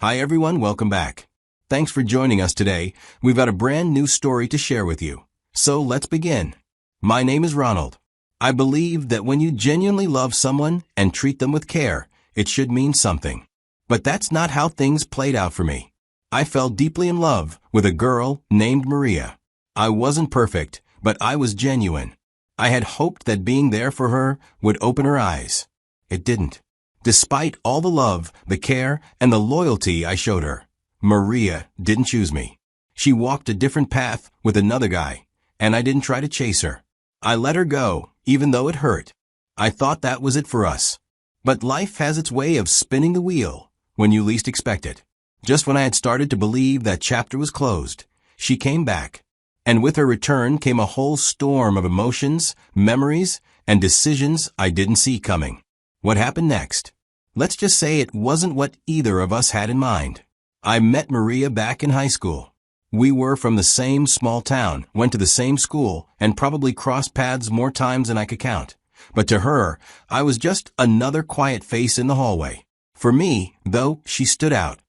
Hi everyone, welcome back. Thanks for joining us today. We've got a brand new story to share with you. So let's begin. My name is Ronald. I believe that when you genuinely love someone and treat them with care, it should mean something. But that's not how things played out for me. I fell deeply in love with a girl named Maria. I wasn't perfect, but I was genuine. I had hoped that being there for her would open her eyes. It didn't. Despite all the love, the care, and the loyalty I showed her, Maria didn't choose me. She walked a different path with another guy, and I didn't try to chase her. I let her go, even though it hurt. I thought that was it for us. But life has its way of spinning the wheel when you least expect it. Just when I had started to believe that chapter was closed, she came back. And with her return came a whole storm of emotions, memories, and decisions I didn't see coming. What happened next? Let's just say it wasn't what either of us had in mind. I met Maria back in high school. We were from the same small town, went to the same school, and probably crossed paths more times than I could count. But to her, I was just another quiet face in the hallway. For me, though, she stood out.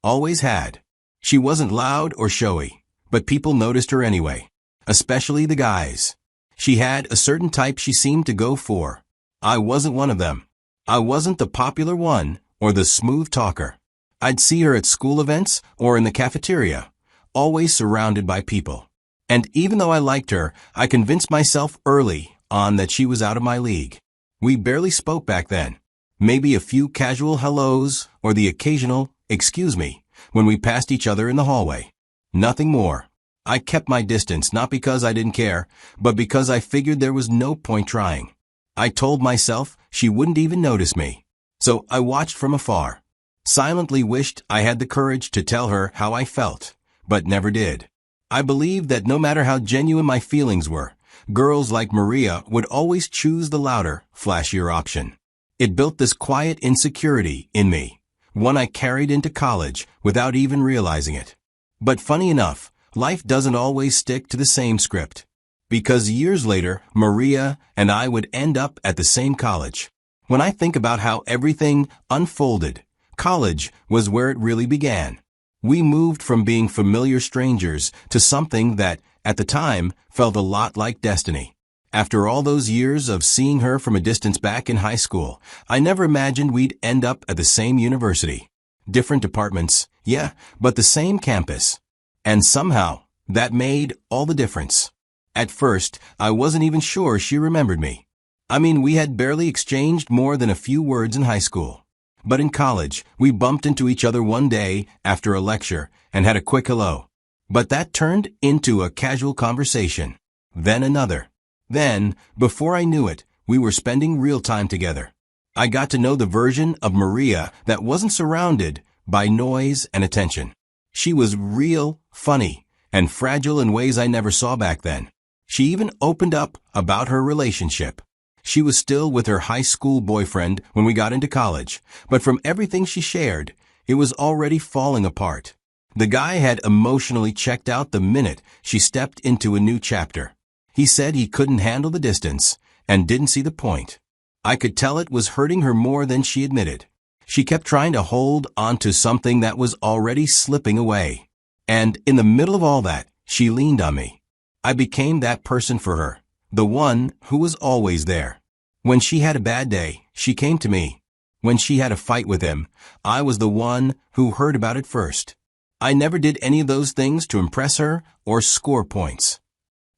Always had. She wasn't loud or showy, but people noticed her anyway. Especially the guys. She had a certain type she seemed to go for. I wasn't one of them. I wasn't the popular one or the smooth talker. I'd see her at school events or in the cafeteria, always surrounded by people. And even though I liked her, I convinced myself early on that she was out of my league. We barely spoke back then. Maybe a few casual hellos or the occasional, "excuse me," when we passed each other in the hallway. Nothing more. I kept my distance not because I didn't care, but because I figured there was no point trying. I told myself she wouldn't even notice me. So I watched from afar. Silently wished I had the courage to tell her how I felt, but never did. I believed that no matter how genuine my feelings were, girls like Maria would always choose the louder, flashier option. It built this quiet insecurity in me, one I carried into college without even realizing it. But funny enough, life doesn't always stick to the same script. Because years later, Maria and I would end up at the same college. When I think about how everything unfolded, college was where it really began. We moved from being familiar strangers to something that, at the time, felt a lot like destiny. After all those years of seeing her from a distance back in high school, I never imagined we'd end up at the same university. Different departments, yeah, but the same campus. And somehow, that made all the difference. At first, I wasn't even sure she remembered me. I mean, we had barely exchanged more than a few words in high school. But in college, we bumped into each other one day after a lecture and had a quick hello. But that turned into a casual conversation. Then another. Then, before I knew it, we were spending real time together. I got to know the version of Maria that wasn't surrounded by noise and attention. She was real, funny, and fragile in ways I never saw back then. She even opened up about her relationship. She was still with her high school boyfriend when we got into college, but from everything she shared, it was already falling apart. The guy had emotionally checked out the minute she stepped into a new chapter. He said he couldn't handle the distance and didn't see the point. I could tell it was hurting her more than she admitted. She kept trying to hold onto something that was already slipping away. And in the middle of all that, she leaned on me. I became that person for her, the one who was always there. When she had a bad day, she came to me. When she had a fight with him, I was the one who heard about it first. I never did any of those things to impress her or score points.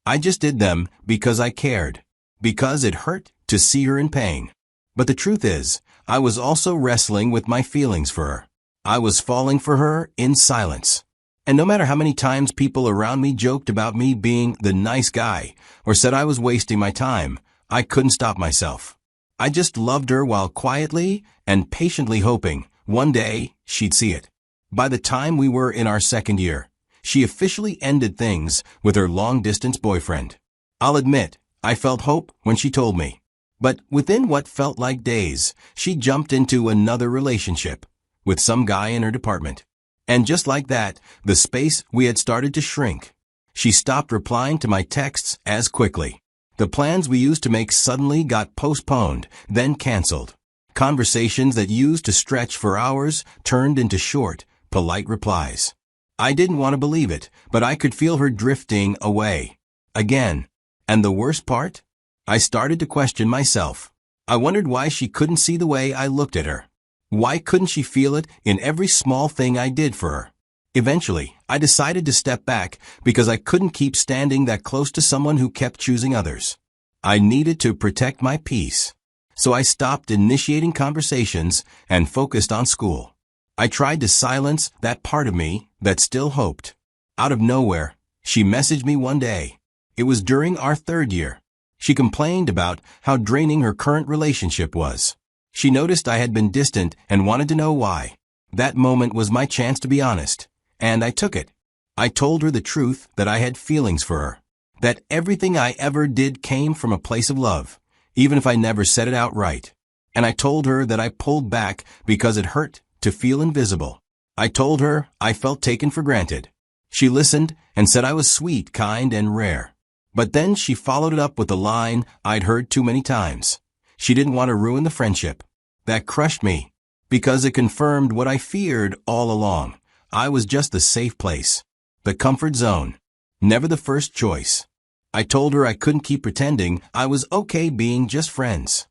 I just did them because I cared, because it hurt to see her in pain. But the truth is, I was also wrestling with my feelings for her. I was falling for her in silence. And no matter how many times people around me joked about me being the nice guy or said I was wasting my time, I couldn't stop myself. I just loved her while quietly and patiently hoping one day she'd see it. By the time we were in our second year, she officially ended things with her long-distance boyfriend. I'll admit, I felt hope when she told me. But within what felt like days, she jumped into another relationship with some guy in her department. And just like that, the space we had started to shrink. She stopped replying to my texts as quickly. The plans we used to make suddenly got postponed, then canceled. Conversations that used to stretch for hours turned into short, polite replies. I didn't want to believe it, but I could feel her drifting away. Again. And the worst part? I started to question myself. I wondered why she couldn't see the way I looked at her. Why couldn't she feel it in every small thing I did for her? Eventually, I decided to step back because I couldn't keep standing that close to someone who kept choosing others. I needed to protect my peace. So I stopped initiating conversations and focused on school. I tried to silence that part of me that still hoped. Out of nowhere, she messaged me one day. It was during our third year. She complained about how draining her current relationship was. She noticed I had been distant and wanted to know why. That moment was my chance to be honest, and I took it. I told her the truth, that I had feelings for her, that everything I ever did came from a place of love, even if I never said it outright. And I told her that I pulled back because it hurt to feel invisible. I told her I felt taken for granted. She listened and said I was sweet, kind, and rare. But then she followed it up with a line I'd heard too many times. She didn't want to ruin the friendship. That crushed me, because it confirmed what I feared all along. I was just the safe place, the comfort zone, never the first choice. I told her I couldn't keep pretending I was okay being just friends.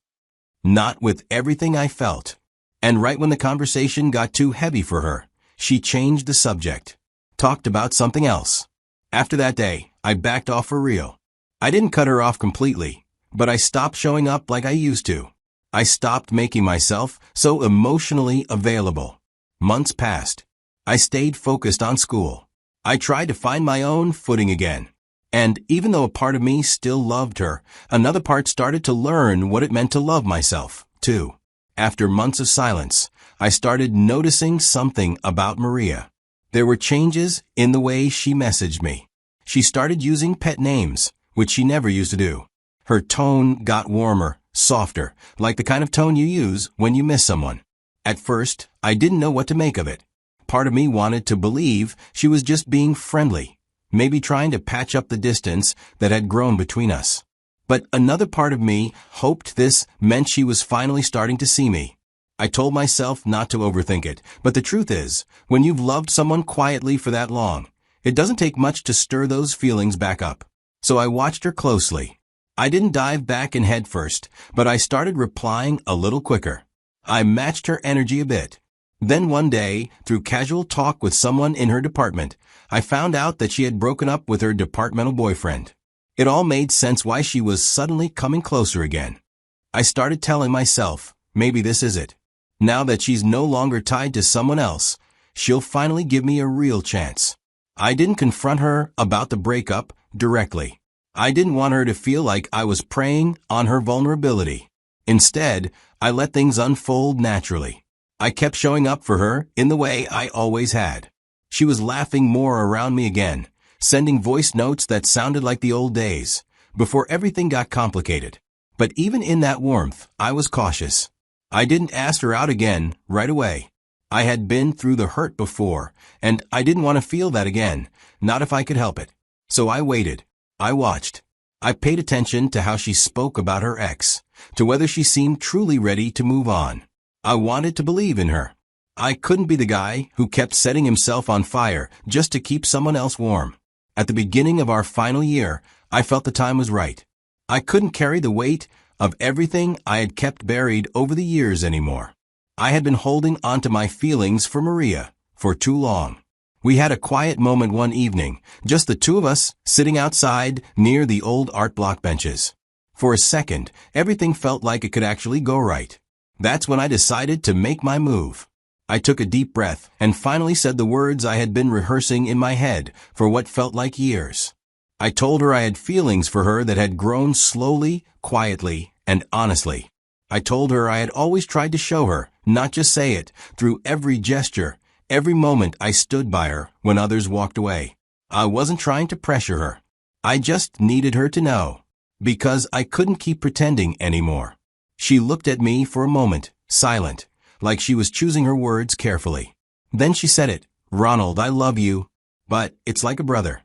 Not with everything I felt. And right when the conversation got too heavy for her, she changed the subject, talked about something else. After that day, I backed off for real. I didn't cut her off completely, but I stopped showing up like I used to. I stopped making myself so emotionally available. Months passed. I stayed focused on school. I tried to find my own footing again. And even though a part of me still loved her, another part started to learn what it meant to love myself, too. After months of silence, I started noticing something about Maria. There were changes in the way she messaged me. She started using pet names, which she never used to do. Her tone got warmer, softer, like the kind of tone you use when you miss someone. At first, I didn't know what to make of it. Part of me wanted to believe she was just being friendly, maybe trying to patch up the distance that had grown between us. But another part of me hoped this meant she was finally starting to see me. I told myself not to overthink it, but the truth is, when you've loved someone quietly for that long, it doesn't take much to stir those feelings back up. So I watched her closely. I didn't dive back in head first, but I started replying a little quicker. I matched her energy a bit. Then one day, through casual talk with someone in her department, I found out that she had broken up with her departmental boyfriend. It all made sense why she was suddenly coming closer again. I started telling myself, maybe this is it. Now that she's no longer tied to someone else, she'll finally give me a real chance. I didn't confront her about the breakup directly. I didn't want her to feel like I was preying on her vulnerability. Instead, I let things unfold naturally. I kept showing up for her in the way I always had. She was laughing more around me again, sending voice notes that sounded like the old days, before everything got complicated. But even in that warmth, I was cautious. I didn't ask her out again right away. I had been through the hurt before, and I didn't want to feel that again, not if I could help it. So I waited. I watched. I paid attention to how she spoke about her ex, to whether she seemed truly ready to move on. I wanted to believe in her. I couldn't be the guy who kept setting himself on fire just to keep someone else warm. At the beginning of our final year, I felt the time was right. I couldn't carry the weight of everything I had kept buried over the years anymore. I had been holding onto my feelings for Maria for too long. We had a quiet moment one evening, just the two of us sitting outside near the old art block benches. For a second, everything felt like it could actually go right. That's when I decided to make my move. I took a deep breath and finally said the words I had been rehearsing in my head for what felt like years. I told her I had feelings for her that had grown slowly, quietly, and honestly. I told her I had always tried to show her, not just say it, through every gesture, every moment I stood by her when others walked away. I wasn't trying to pressure her. I just needed her to know, because I couldn't keep pretending anymore. She looked at me for a moment, silent, like she was choosing her words carefully. Then she said it, "Ronald, I love you, but it's like a brother."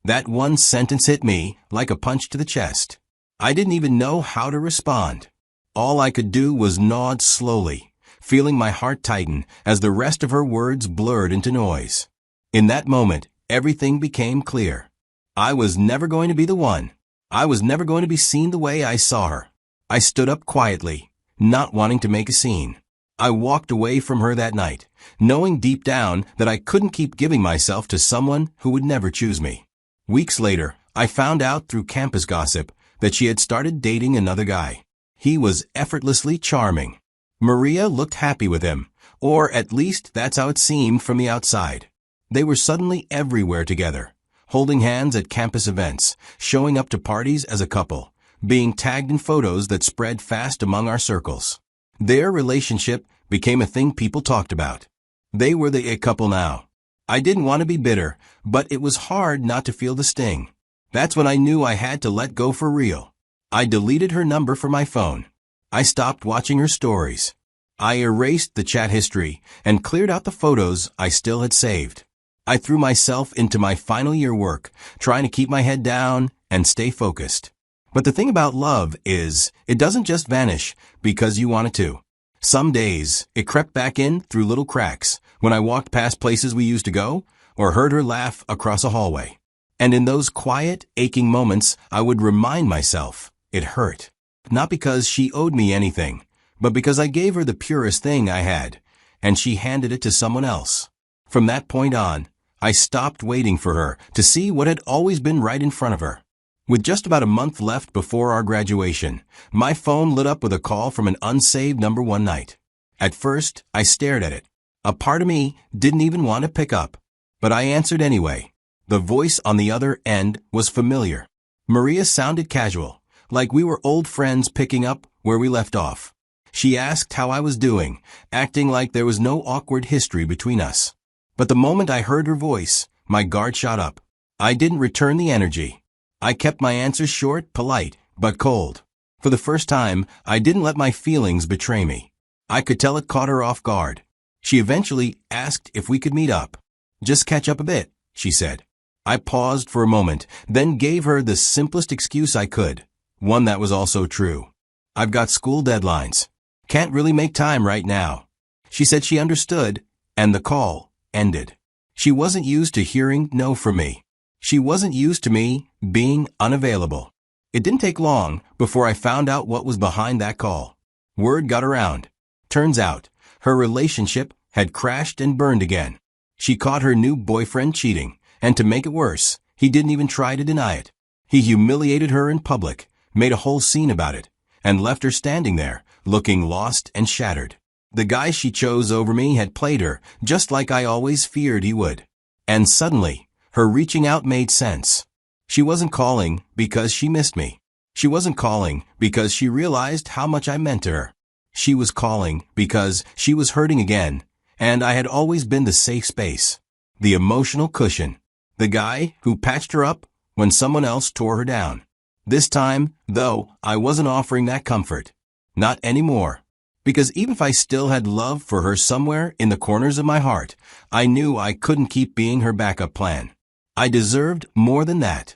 That one sentence hit me like a punch to the chest. I didn't even know how to respond. All I could do was nod slowly, feeling my heart tighten as the rest of her words blurred into noise. In that moment, everything became clear. I was never going to be the one. I was never going to be seen the way I saw her. I stood up quietly, not wanting to make a scene. I walked away from her that night, knowing deep down that I couldn't keep giving myself to someone who would never choose me. Weeks later, I found out through campus gossip that she had started dating another guy. He was effortlessly charming. Maria looked happy with him, or at least that's how it seemed from the outside. They were suddenly everywhere together, holding hands at campus events, showing up to parties as a couple, being tagged in photos that spread fast among our circles. Their relationship became a thing people talked about. They were the it couple now. I didn't want to be bitter, but it was hard not to feel the sting. That's when I knew I had to let go for real. I deleted her number from my phone. I stopped watching her stories. I erased the chat history and cleared out the photos I still had saved. I threw myself into my final year work, trying to keep my head down and stay focused. But the thing about love is, it doesn't just vanish because you want it to. Some days, it crept back in through little cracks when I walked past places we used to go or heard her laugh across a hallway. And in those quiet, aching moments, I would remind myself it hurt. Not because she owed me anything, but because I gave her the purest thing I had, and she handed it to someone else. From that point on, I stopped waiting for her to see what had always been right in front of her. With just about a month left before our graduation, my phone lit up with a call from an unsaved number one night. At first, I stared at it. A part of me didn't even want to pick up, but I answered anyway. The voice on the other end was familiar. Maria sounded casual, like we were old friends picking up where we left off. She asked how I was doing, acting like there was no awkward history between us. But the moment I heard her voice, my guard shot up. I didn't return the energy. I kept my answers short, polite, but cold. For the first time, I didn't let my feelings betray me. I could tell it caught her off guard. She eventually asked if we could meet up. Just catch up a bit, she said. I paused for a moment, then gave her the simplest excuse I could, one that was also true. I've got school deadlines. Can't really make time right now. She said she understood, and the call ended. She wasn't used to hearing no from me. She wasn't used to me being unavailable. It didn't take long before I found out what was behind that call. Word got around. Turns out, her relationship had crashed and burned again. She caught her new boyfriend cheating, and to make it worse, he didn't even try to deny it. He humiliated her in public, made a whole scene about it, and left her standing there, looking lost and shattered. The guy she chose over me had played her, just like I always feared he would. And suddenly, her reaching out made sense. She wasn't calling because she missed me. She wasn't calling because she realized how much I meant to her. She was calling because she was hurting again, and I had always been the safe space, the emotional cushion, the guy who patched her up when someone else tore her down. This time, though, I wasn't offering that comfort. Not anymore. Because even if I still had love for her somewhere in the corners of my heart, I knew I couldn't keep being her backup plan. I deserved more than that.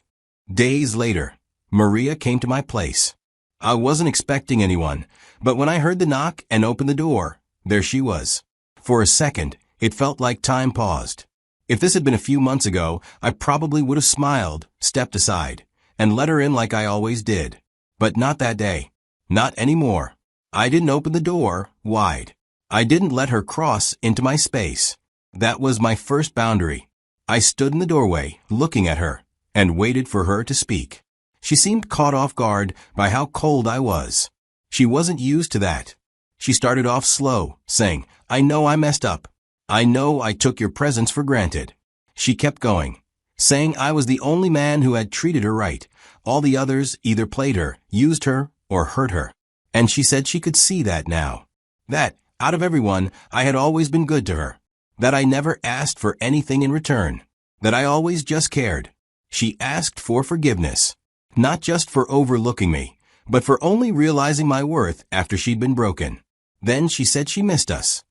Days later, Maria came to my place. I wasn't expecting anyone, but when I heard the knock and opened the door, there she was. For a second, it felt like time paused. If this had been a few months ago, I probably would have smiled, stepped aside, and let her in like I always did. But not that day. Not anymore. I didn't open the door wide. I didn't let her cross into my space. That was my first boundary. I stood in the doorway, looking at her, and waited for her to speak. She seemed caught off guard by how cold I was. She wasn't used to that. She started off slow, saying, "I know I messed up. I know I took your presence for granted." She kept going, saying I was the only man who had treated her right. All the others either played her, used her, or hurt her. And she said she could see that now. That, out of everyone, I had always been good to her. That I never asked for anything in return. That I always just cared. She asked for forgiveness. Not just for overlooking me, but for only realizing my worth after she'd been broken. Then she said she missed us.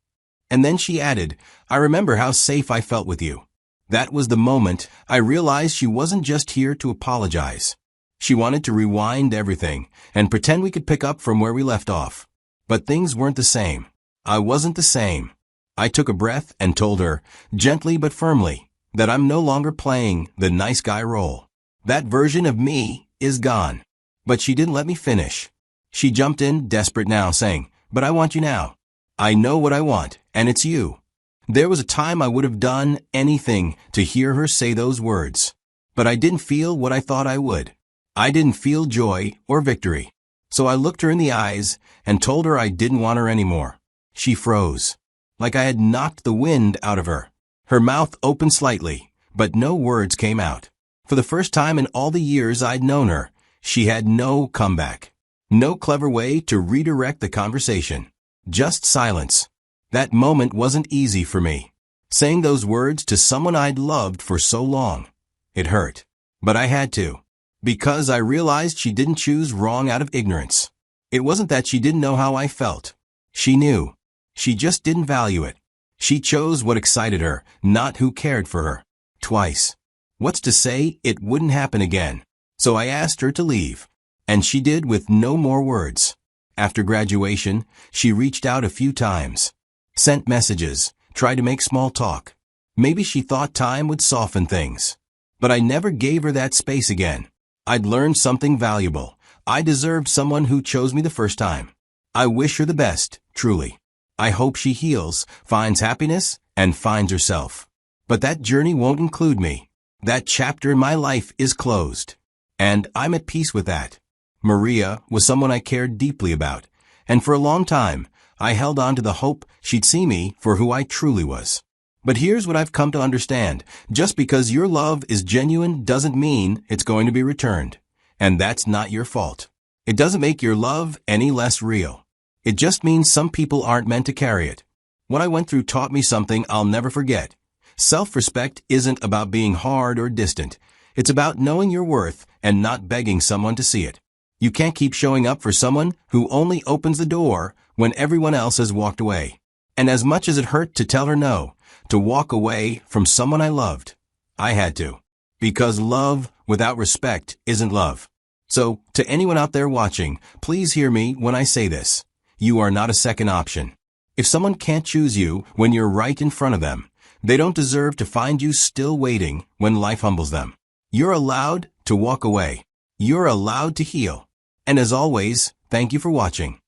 And then she added, "I remember how safe I felt with you." That was the moment I realized she wasn't just here to apologize. She wanted to rewind everything and pretend we could pick up from where we left off. But things weren't the same. I wasn't the same. I took a breath and told her, gently but firmly, that I'm no longer playing the nice guy role. That version of me is gone. But she didn't let me finish. She jumped in, desperate now, saying, "But I want you now. I know what I want, and it's you." There was a time I would have done anything to hear her say those words. But I didn't feel what I thought I would. I didn't feel joy or victory. So I looked her in the eyes and told her I didn't want her anymore. She froze, like I had knocked the wind out of her. Her mouth opened slightly, but no words came out. For the first time in all the years I'd known her, she had no comeback. No clever way to redirect the conversation. Just silence. That moment wasn't easy for me. Saying those words to someone I'd loved for so long. It hurt. But I had to. Because I realized she didn't choose wrong out of ignorance. It wasn't that she didn't know how I felt. She knew. She just didn't value it. She chose what excited her, not who cared for her. Twice. What's to say it wouldn't happen again? So I asked her to leave. And she did with no more words. After graduation, she reached out a few times. Sent messages, tried to make small talk. Maybe she thought time would soften things. But I never gave her that space again. I'd learned something valuable. I deserved someone who chose me the first time. I wish her the best, truly. I hope she heals, finds happiness, and finds herself. But that journey won't include me. That chapter in my life is closed. And I'm at peace with that. Maria was someone I cared deeply about. And for a long time, I held on to the hope she'd see me for who I truly was. But here's what I've come to understand. Just because your love is genuine doesn't mean it's going to be returned. And that's not your fault. It doesn't make your love any less real. It just means some people aren't meant to carry it. What I went through taught me something I'll never forget. Self-respect isn't about being hard or distant. It's about knowing your worth and not begging someone to see it. You can't keep showing up for someone who only opens the door when everyone else has walked away. And as much as it hurt to tell her no, to walk away from someone I loved, I had to. Because love without respect isn't love. So, to anyone out there watching, please hear me when I say this. You are not a second option. If someone can't choose you when you're right in front of them, they don't deserve to find you still waiting when life humbles them. You're allowed to walk away. You're allowed to heal. And as always, thank you for watching.